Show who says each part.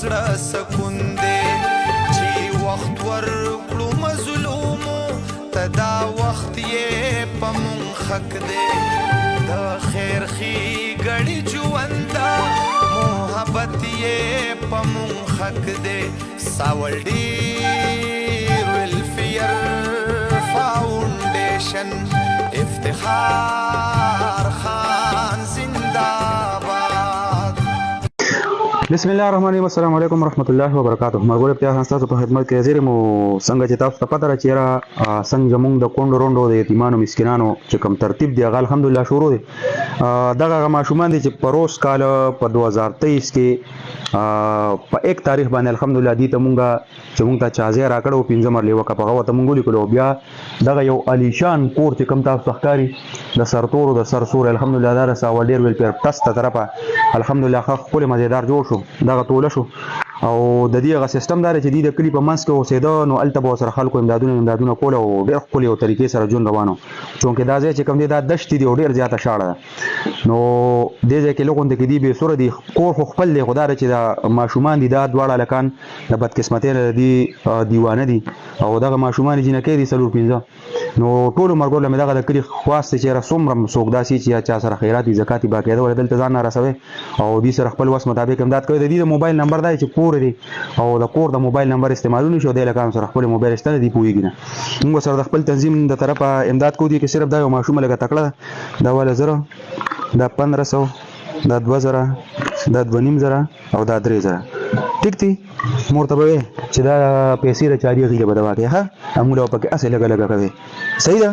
Speaker 1: زړه سکون دی چې وخت ورکړو مظلومو ته دا وخت یې په مونږ حق دی د خیر ښېګړې ژونده محبت یې په مونږ حق دی ساولډیر ویلفیر فاونډیشن افتخار خان زنده باد.
Speaker 2: بسم الله الرحمن الرحیم. السلام علیکم ورحمۃ اللہ وبرکاتہ. مرګور ابتیاز تاسو په خدمت کې حاضر مو. څنګه چې تاسو ته پته را چیرې څنګه موږ د کونډو روندو د یتیمانو مسکینانو چې کوم ترتیب دی هغه الحمدلله شروع دی. دغه ماشومان دي چې پروس کال په 2023 کې په 1 تاریخ باندې الحمدلله دي ته مونږه چې مونږ ته چازه راکړو 15 مرلې وکه په هغه ته مونږ لیکلو بیا دغه یو الیشان کور چې کوم تاسو ښکاری د سرتورو د سرسور الحمدلله دا رساو ډیر ویل پر ټست طرفه الحمدلله خپل مزیدار جوړ شو دغه توله شو او د دې غو سیستم دار چې د کلی په منځ کې اوسېده نو الته به سره خلکو امدادونه کول او ډېر خپل یو طریقې سره ژوند روانو چونکې دا ځای چې کوم دی دا دشت دی ډېر زیاته شاړه نو دې ځای کې لوګون د کې دی به سره دی کور خو خپل دی خدای چې دا ماشومان دي دا دواړه لکان د بدقسمتۍ دی دیوانه دي او دغه ماشومان چې نه کوي دي سلور 15 نو ټول مرګور له دغه د کلی خواسته چې رسوم سوق داسي چې چا سره خیراتي زکاتی باقاعده ول دلته ځان رسوي او دې سره خپل وس مطابق امداد کوي د دې موبایل نمبر دی چې کور دی او د کور د موبایل نمبر استعمالونه شو د لکان سره خپل موبایل استنه دی پويږي نه موږ سره د خپل تنظیم د طرفه امداد کوو دي چې صرف دا یو ماشوم لګه تکړه دا ول زره دا 1500 دا 2000 دا 2500 او دا 3000 ټیک دي مرتبه چې دا پیسې را چاري غیله بدواکه ها موږ په کې اصل لګه کوي صحیح ده